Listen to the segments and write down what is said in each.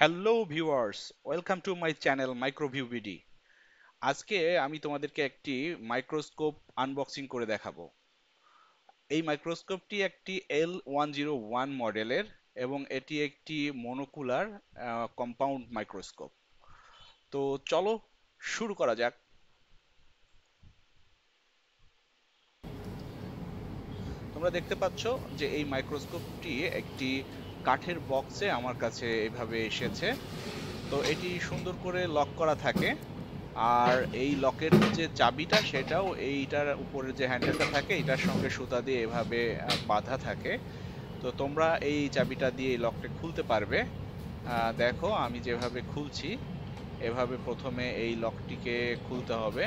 Hello viewers, welcome to my channel Microview BD. আজকে আমি তোমাদেরকে একটি মাইক্রোস্কোপ আনবক্সিং করে দেখাবো। এই মাইক্রোস্কোপটি একটি L101 মডেলের এবং এটি একটি মনোকুলার কম্পাউন্ড মাইক্রোস্কোপ। তো চলো শুরু করা যাক। তোমরা দেখতে পাচ্ছ যে এই মাইক্রোস্কোপটি একটি কাঠের বক্সে আমার কাছে এভাবে এসেছে। তো এটি সুন্দর করে লক করা থাকে। আর এই লকের যে চাবিটা সেটাও এইটার উপরে যে হ্যান্ডেলটা থাকে এটার সঙ্গে সুতা দিয়ে এভাবে বাঁধা থাকে। তো তোমরা এই চাবিটা দিয়ে এই লকটা খুলতে পারবে। দেখো আমি যেভাবে খুলছি, এভাবে প্রথমে এই লকটিকে খুলতে হবে।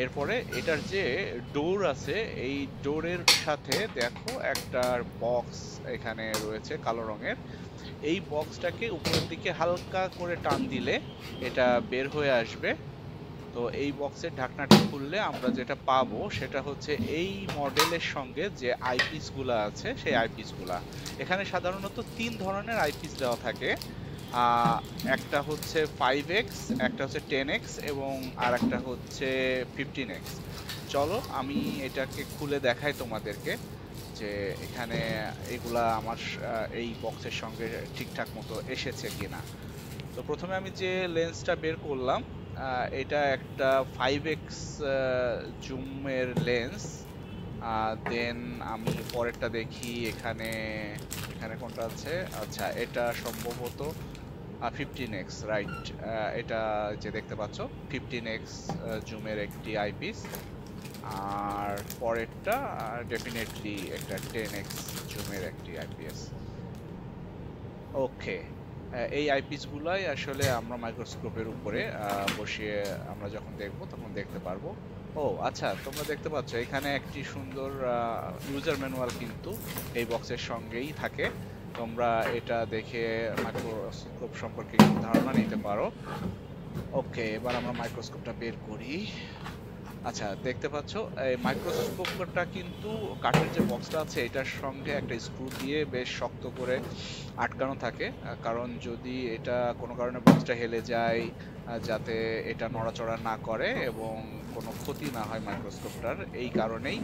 এরপরে এটার যে ডোর আছে, এই ডোরের সাথে দেখো একটা বক্স এখানে রয়েছে কালো রঙের। এই বক্সটাকে উপরের দিকে হালকা করে টান দিলে এটা বের হয়ে আসবে। তো এই বক্সের ঢাকনাটা খুললে আমরা যেটা পাবো সেটা হচ্ছে এই মডেলের সঙ্গে যে আইপিস গুলা আছে সেই আইপিস গুলা। এখানে সাধারণত তিন ধরনের আইপিস দেওয়া থাকে। আহ, একটা হচ্ছে 5x, একটা হচ্ছে 10x এবং আর একটা হচ্ছে 15x। চলো আমি এটাকে খুলে দেখাই তোমাদেরকে যে এখানে এগুলা আমার এই বক্সের সঙ্গে ঠিকঠাক মতো এসেছে কিনা। তো প্রথমে আমি যে লেন্সটা বের করলাম, এটা একটা 5x জুমের লেন্স। দেন আমি পরেরটা দেখি, এখানে এখানে কোনটা আছে, আচ্ছা এটা সম্ভবত 15x, রাইট। এটা যে দেখতে পাচ্ছ 15x জুমের একটি আইপিস। আর পরেরটা ডেফিনেটলি একটা 10x জুমের একটি আইপিএস। ওকে, এই আইপিস গুলাই আসলে আমরা মাইক্রোস্কোপের উপরে বসিয়ে আমরা যখন দেখব তখন দেখতে পারবো। ও আচ্ছা, তোমরা দেখতে পাচ্ছ এখানে একটি সুন্দর ইউজার ম্যানুয়াল কিন্তু এই বক্সের সঙ্গেই থাকে। তোমরা এটা দেখে মাইক্রোস্কোপ সম্পর্কে একটু ধারণা নিতে পারো। ওকে, এবার আমরা মাইক্রোস্কোপটা বের করি। আচ্ছা, দেখতে পাচ্ছ এই মাইক্রোস্কোপটা কিন্তু কাঠের যে বক্সটা আছে এটার সঙ্গে একটা স্ক্রু দিয়ে বেশ শক্ত করে আটকানো থাকে। কারণ যদি এটা কোনো কারণে বক্সটা হেলে যায়, যাতে এটা নড়াচড়া না করে এবং কোনো ক্ষতি না হয় মাইক্রোস্কোপটার, এই কারণেই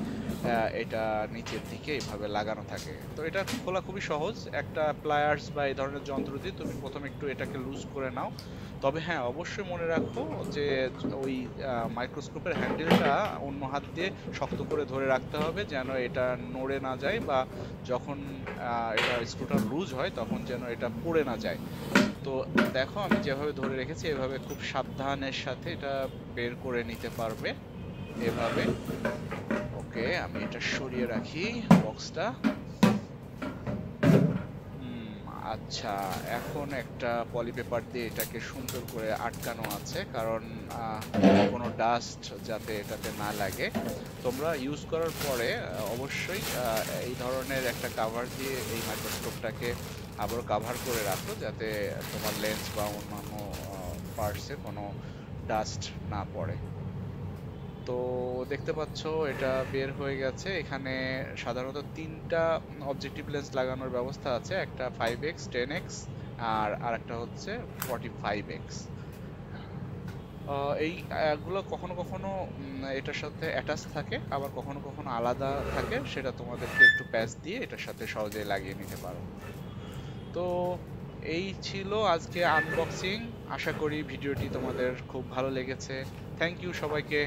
এটা নিচের দিকে এইভাবে লাগানো থাকে। তো এটা খোলা খুবই সহজ। একটা প্লায়ার্স বা এই ধরনের যন্ত্র দিয়ে তুমি প্রথমে একটু এটাকে লুজ করে নাও। তবে হ্যাঁ, অবশ্যই মনে রাখো যে ওই মাইক্রোস্কোপের হ্যান্ডেলটা অন্য হাত দিয়ে শক্ত করে ধরে রাখতে হবে যেন এটা নড়ে না যায়, বা যখন এটা স্ক্রুটা লুজ হয় তখন যেন এটা পড়ে না যায়। তো দেখো আমি যেভাবে ধরে রেখেছি এভাবে খুব সাবধানের সাথে এটা বের করে নিতে পারবে এভাবে। ওকে, আমি এটা সরিয়ে রাখি বক্সটা। হুম, আচ্ছা, এখন একটা পলি পেপার দিয়ে এটাকে সুন্দর করে আটকানো আছে, কারণ আহ, কোনো ডাস্ট যাতে এটাতে না লাগে। তোমরা ইউজ করার পরে অবশ্যই এই ধরনের একটা কাভার দিয়ে এই মাইক্রোস্কোপটাকে আবার কাভার করে রাখো, যাতে তোমার লেন্স বা অন্যান্য পার্টসে কোনো ডাস্ট না পড়ে। তো দেখতে পাচ্ছ এটা বের হয়ে গেছে। এখানে সাধারণত তিনটা অবজেক্টিভ লেন্স লাগানোর ব্যবস্থা আছে, একটা 5x, 10x আর আরেকটা হচ্ছে 45x। এই গুলো কখনো কখনো এটার সাথে অ্যাটাচ থাকে, আবার কখনো কখনো আলাদা থাকে। সেটা তোমাদেরকে একটু প্যাচ দিয়ে এটার সাথে সহজে লাগিয়ে নিতে পারো। তো এই ছিল আজকে আনবক্সিং। আশা করি ভিডিওটি তোমাদের খুব ভালো লেগেছে। থ্যাংক ইউ সবাইকে।